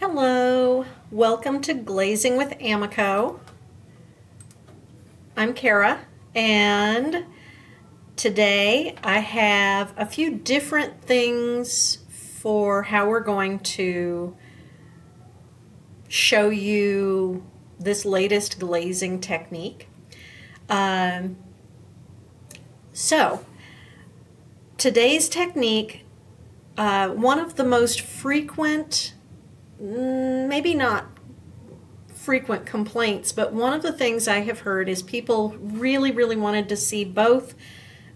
Hello, welcome to Glazing with Amaco. I'm Kara, and today I have a few different things for how we're going to show you this latest glazing technique. So today's technique, one of the most frequent, maybe not frequent complaints, but one of the things I have heard is people really wanted to see both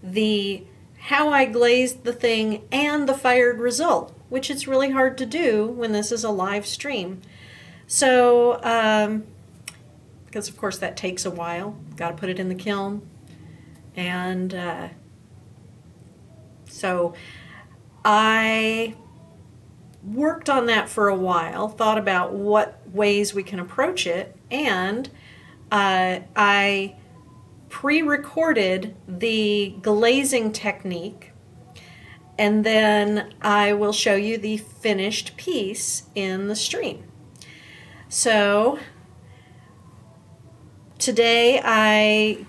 the how I glazed the thing and the fired result, which it's really hard to do when this is a live stream. So, because of course that takes a while, got to put it in the kiln, and so I worked on that for a while, thought about what ways we can approach it, and I pre-recorded the glazing technique, and then I will show you the finished piece in the stream. So today I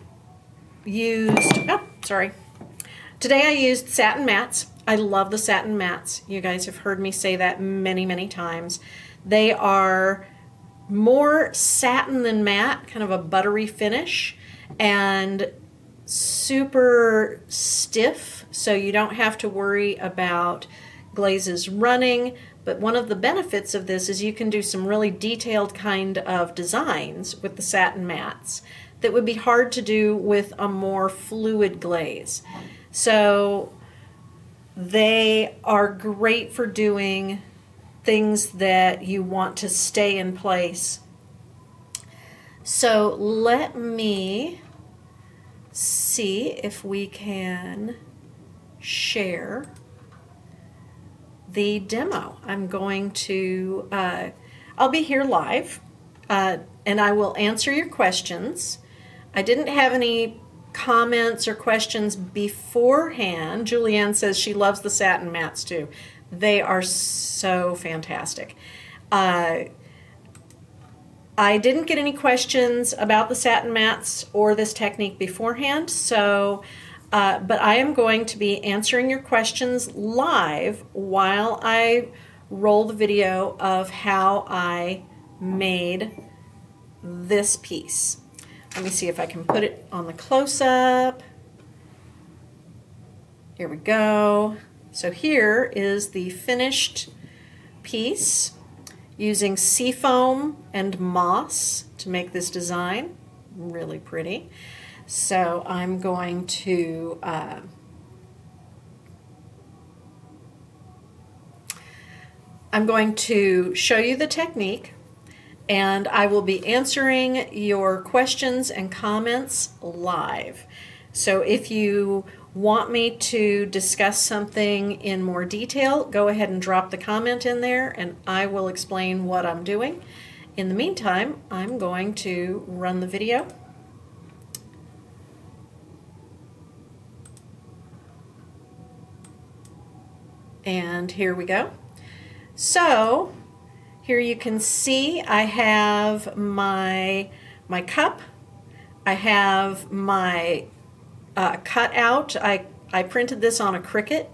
used, Today I used Satin Mattes. I love the Satin Mattes. You guys have heard me say that many times. They are more satin than matte, kind of a buttery finish, and super stiff, so you don't have to worry about glazes running. But one of the benefits of this is you can do some really detailed kind of designs with the Satin Mattes that would be hard to do with a more fluid glaze. So they are great for doing things that you want to stay in place. So let me see if we can share the demo. I'm going to, I'll be here live, and I will answer your questions. I didn't have any comments or questions beforehand. Julianne says she loves the Satin Mattes too. They are so fantastic. I didn't get any questions about the Satin Mattes or this technique beforehand, so but I am going to be answering your questions live while I roll the video of how I made this piece. Let me see if I can put it on the close-up. Here we go. So here is the finished piece using seafoam and moss to make this design. Really pretty. So I'm going to show you the technique, and I will be answering your questions and comments live. So if you want me to discuss something in more detail, go ahead and drop the comment in there and I will explain what I'm doing. In the meantime, I'm going to run the video. And here we go. So here you can see I have my cup. I have my cutout. I printed this on a Cricut,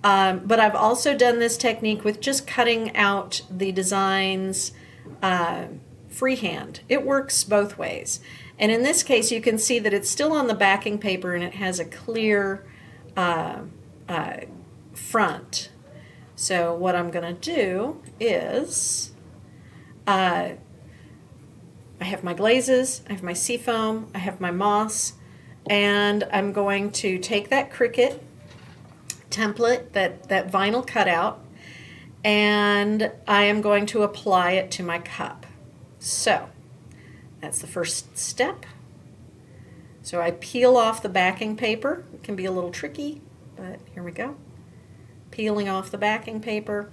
but I've also done this technique with just cutting out the designs freehand. It works both ways. And in this case, you can see that it's still on the backing paper and it has a clear front. So what I'm going to do is I have my glazes, I have my seafoam, I have my moss, and I'm going to take that Cricut template, that vinyl cutout, and I am going to apply it to my cup. So that's the first step. So I peel off the backing paper. It can be a little tricky, but here we go. Peeling off the backing paper.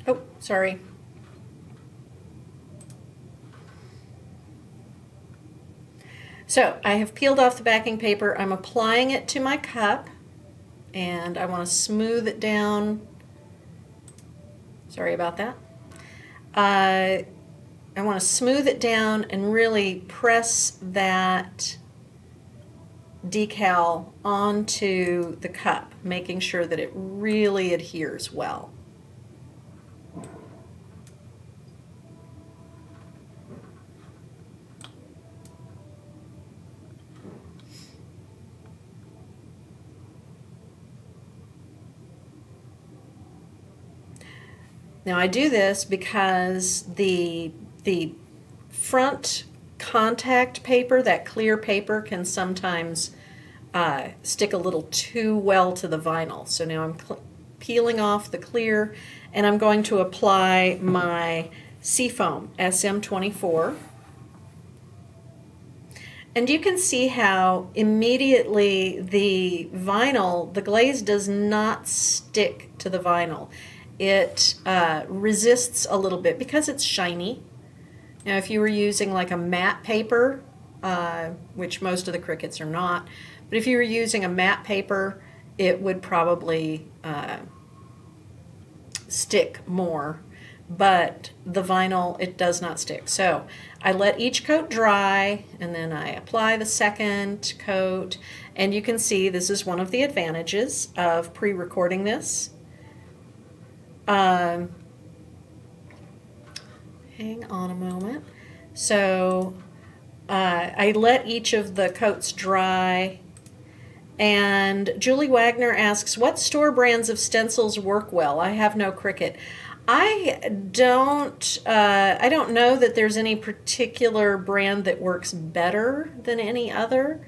Oh, sorry. So I have peeled off the backing paper. I'm applying it to my cup, and I want to smooth it down. Sorry about that. I want to smooth it down and really press that decal onto the cup, making sure that it really adheres well. Now I do this because the front contact paper, that clear paper, can sometimes stick a little too well to the vinyl. So now I'm peeling off the clear, and I'm going to apply my Seafoam SM24. And you can see how immediately the vinyl, the glaze does not stick to the vinyl. It resists a little bit because it's shiny. Now if you were using like a matte paper, which most of the Cricuts are not, but if you were using a matte paper, it would probably stick more. But the vinyl, it does not stick. So I let each coat dry, and then I apply the second coat. And you can see this is one of the advantages of pre-recording this. Hang on a moment. So I let each of the coats dry. And Julie Wagner asks, what store brands of stencils work well? I have no Cricut. I don't know that there's any particular brand that works better than any other.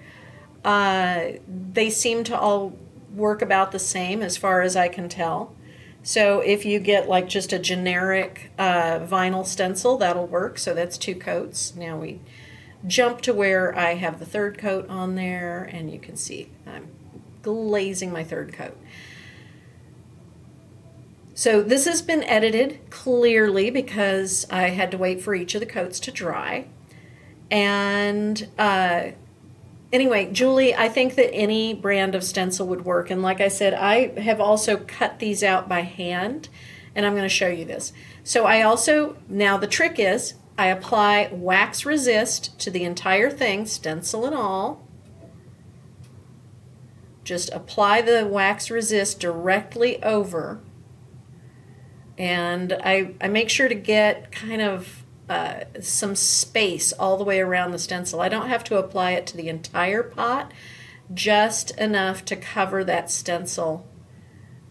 They seem to all work about the same as far as I can tell. So if you get like just a generic vinyl stencil, that'll work. So that's 2 coats. Now we jump to where I have the 3rd coat on there, and you can see I'm glazing my 3rd coat. So this has been edited clearly because I had to wait for each of the coats to dry. And anyway, Julie, I think that any brand of stencil would work. And like I said, I have also cut these out by hand, and I'm going to show you this. So I also, now the trick is, I apply Wax Resist to the entire thing, stencil and all. Just apply the Wax Resist directly over. And I make sure to get kind of some space all the way around the stencil. I don't have to apply it to the entire pot, just enough to cover that stencil.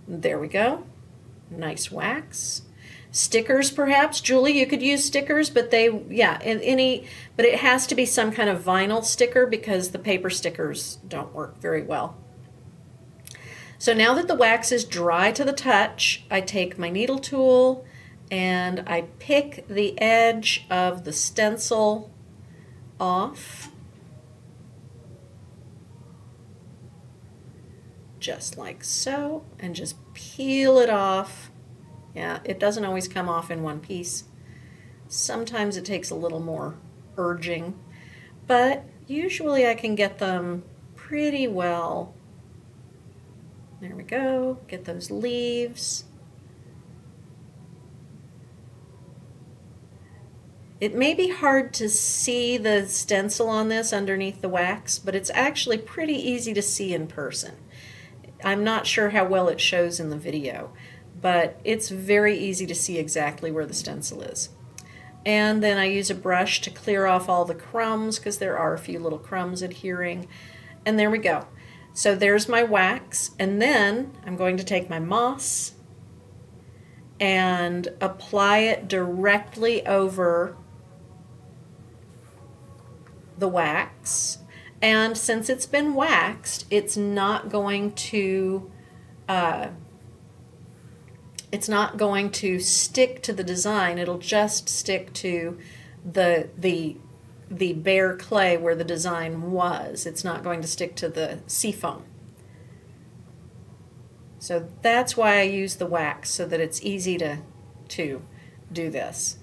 There we go. Nice wax. Stickers, perhaps, Julie, you could use stickers, but but it has to be some kind of vinyl sticker because the paper stickers don't work very well. So now that the wax is dry to the touch, I take my needle tool and I pick the edge of the stencil off, just like so, and just peel it off. Yeah, it doesn't always come off in one piece. Sometimes it takes a little more urging, but usually I can get them pretty well. There we go, get those leaves. It may be hard to see the stencil on this underneath the wax, but it's actually pretty easy to see in person. I'm not sure how well it shows in the video, but it's very easy to see exactly where the stencil is. And then I use a brush to clear off all the crumbs because there are a few little crumbs adhering. And there we go. So there's my wax, and then I'm going to take my moss and apply it directly over the wax. And since it's been waxed, it's not going to stick to the design. It'll just stick to the bare clay where the design was. It's not going to stick to the seafoam. So that's why I use the wax, so that it's easy to to do this.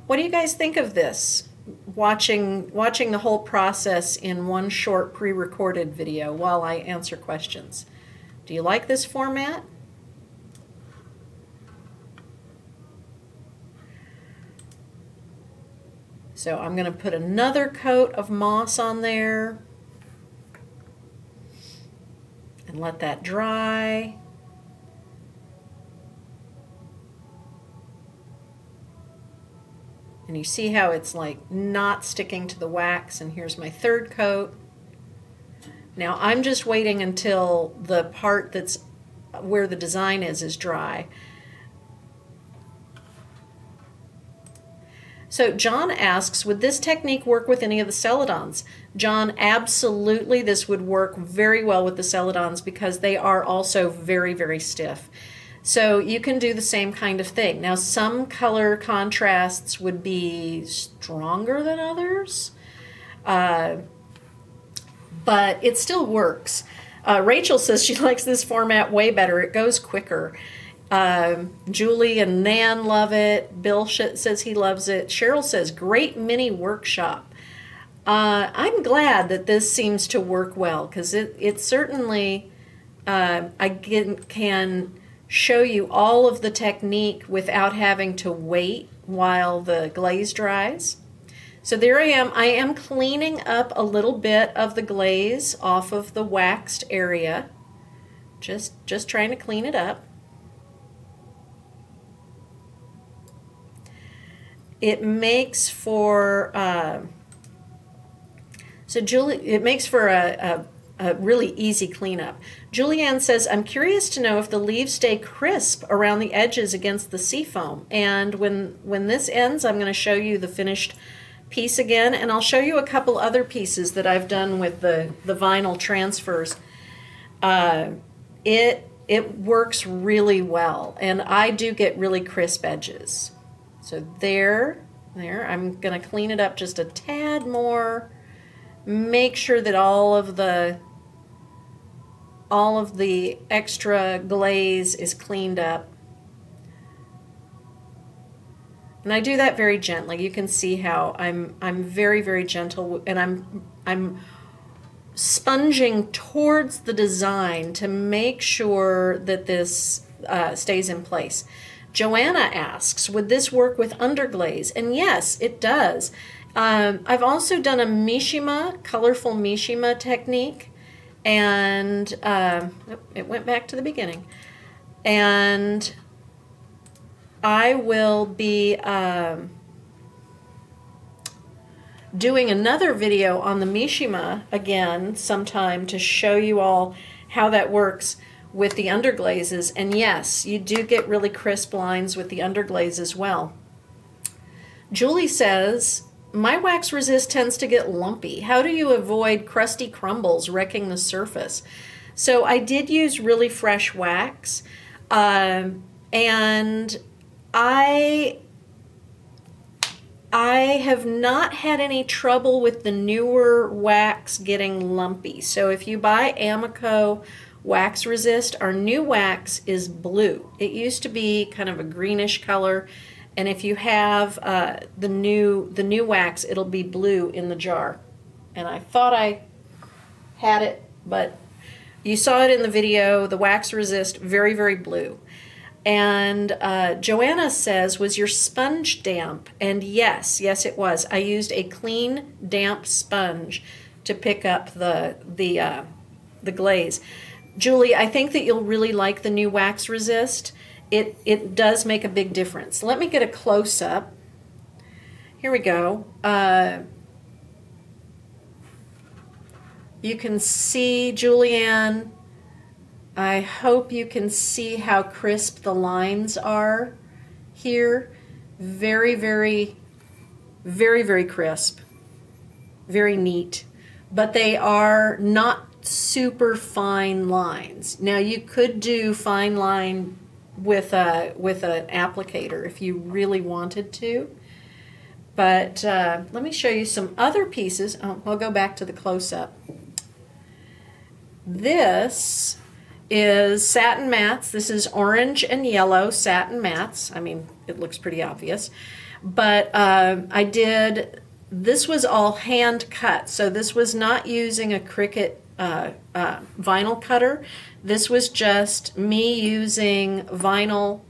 What do you guys think of this? Watching the whole process in one short pre-recorded video while I answer questions. Do you like this format? So I'm going to put another coat of moss on there and let that dry. And you see how it's like not sticking to the wax, and here's my third coat. Now I'm just waiting until the part that's where the design is dry. So John asks, would this technique work with any of the Celadons? John, absolutely, this would work very well with the Celadons because they are also very, very stiff. So you can do the same kind of thing. Now some color contrasts would be stronger than others, but it still works. Rachel says she likes this format way better. It goes quicker. Julie and Nan love it. Bill says he loves it. Cheryl says, great mini workshop. I'm glad that this seems to work well because it certainly, I can show you all of the technique without having to wait while the glaze dries. So there I am cleaning up a little bit of the glaze off of the waxed area. Just trying to clean it up. It makes for it makes for a really easy cleanup. Julianne says, I'm curious to know if the leaves stay crisp around the edges against the seafoam. And when this ends, I'm going to show you the finished piece again, and I'll show you a couple other pieces that I've done with the vinyl transfers. It works really well, and I do get really crisp edges. So there, I'm going to clean it up just a tad more. Make sure that all of the extra glaze is cleaned up. And I do that very gently. You can see how I'm very, very gentle, and I'm sponging towards the design to make sure that this stays in place. Joanna asks, would this work with underglaze? And yes, it does. I've also done a Mishima, colorful Mishima technique, and it went back to the beginning. And I will be doing another video on the Mishima again sometime to show you all how that works with the underglazes. And yes, you do get really crisp lines with the underglaze as well. Julie says, my wax resist tends to get lumpy. How do you avoid crusty crumbles wrecking the surface? So I did use really fresh wax, and I have not had any trouble with the newer wax getting lumpy. So if you buy Amaco Wax Resist, our new wax is blue. It used to be kind of a greenish color, and if you have the new wax, it'll be blue in the jar. And I thought I had it, but you saw it in the video. The Wax Resist, very, very blue. And Joanna says, was your sponge damp? And yes, it was. I used a clean, damp sponge to pick up the glaze. Julie, I think that you'll really like the new Wax Resist. It does make a big difference. Let me get a close-up. Here we go. You can see, Julianne, I hope you can see how crisp the lines are here. Very, very, very, very crisp. Very neat. But they are not super fine lines. Now you could do fine line with an applicator if you really wanted to. But let me show you some other pieces. I'll go back to the close-up. this is Satin Mattes. This is orange and yellow Satin Mattes. I mean, it looks pretty obvious. But this was all hand cut. So this was not using a Cricut vinyl cutter. This was just me using vinyl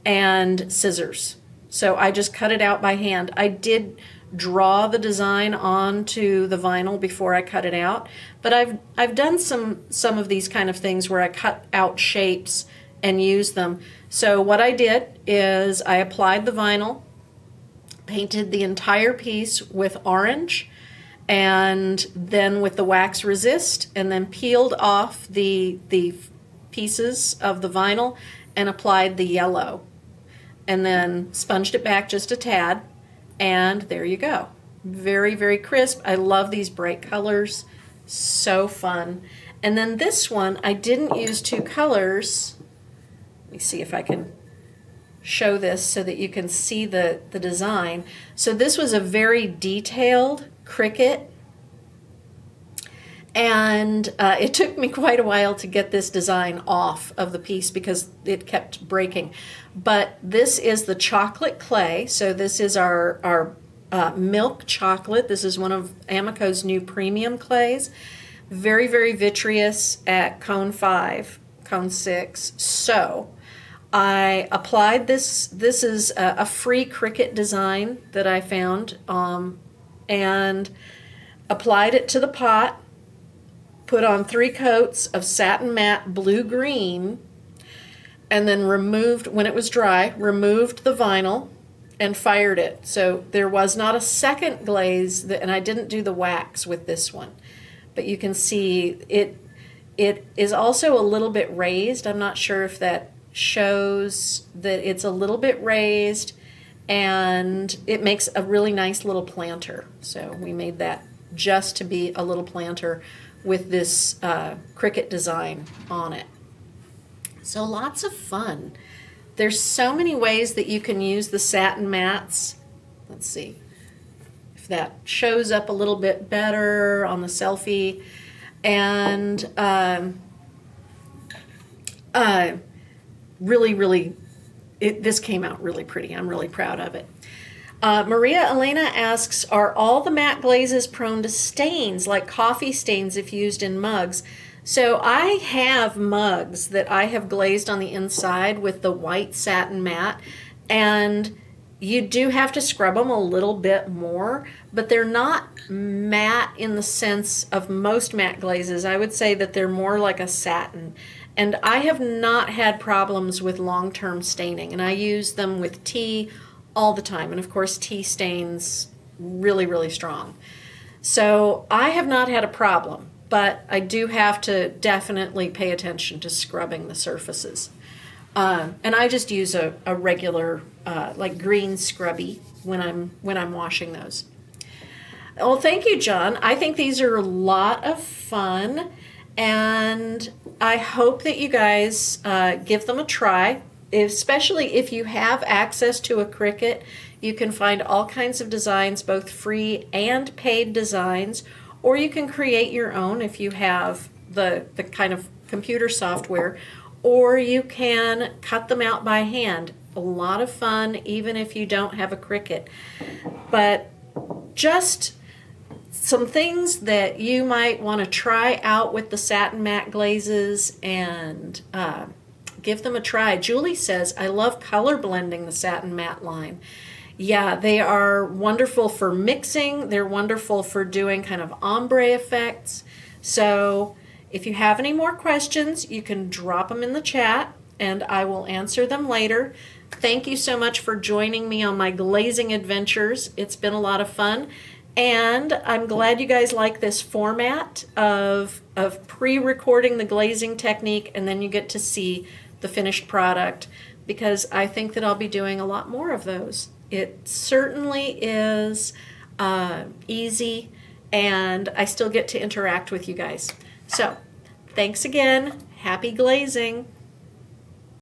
and scissors. So I just cut it out by hand. I did draw the design onto the vinyl before I cut it out, but I've done some of these kind of things where I cut out shapes and use them. So what I did is I applied the vinyl, painted the entire piece with orange, and then with the wax resist, and then peeled off the pieces of the vinyl and applied the yellow, and then sponged it back just a tad, and there you go. Very, very crisp. I love these bright colors. So fun. And then this one, I didn't use two colors. Let me see if I can show this so that you can see the design. So this was a very detailed Cricut, and it took me quite a while to get this design off of the piece because it kept breaking. But this is the chocolate clay. So this is our milk chocolate. This is one of Amaco's new premium clays. Very, very vitreous at cone 5, cone 6. So I applied this. This is a free Cricut design that I found, and applied it to the pot, put on 3 coats of Satin Matte blue-green, and then removed, when it was dry, removed the vinyl and fired it. So there was not a second glaze, and I didn't do the wax with this one. But you can see it is also a little bit raised. I'm not sure if that shows that it's a little bit raised, and it makes a really nice little planter. So we made that just to be a little planter with this Cricut design on it. So lots of fun. There's so many ways that you can use the Satin Mattes. Let's see if that shows up a little bit better on the selfie. And really, this came out really pretty. I'm really proud of it. Maria Elena asks, are all the matte glazes prone to stains, like coffee stains if used in mugs? So I have mugs that I have glazed on the inside with the white Satin Matte, and you do have to scrub them a little bit more, but they're not matte in the sense of most matte glazes. I would say that they're more like a satin. And I have not had problems with long-term staining, and I use them with tea all the time. And of course, tea stains really, really strong. So I have not had a problem, but I do have to definitely pay attention to scrubbing the surfaces. And I just use a regular like green scrubby when I'm washing those. Well, thank you, John. I think these are a lot of fun, and I hope that you guys give them a try. Especially if you have access to a Cricut, you can find all kinds of designs, both free and paid designs, or you can create your own if you have the kind of computer software, or you can cut them out by hand. A lot of fun, even if you don't have a Cricut. But just some things that you might want to try out with the Satin Matte glazes and give them a try. Julie says, I love color blending the Satin Matte line. Yeah, they are wonderful for mixing. They're wonderful for doing kind of ombre effects. So if you have any more questions, you can drop them in the chat and I will answer them later. Thank you so much for joining me on my glazing adventures. It's been a lot of fun. And I'm glad you guys like this format of pre-recording the glazing technique, and then you get to see the finished product, because I think that I'll be doing a lot more of those. It certainly is easy, and I still get to interact with you guys. So thanks again. Happy glazing.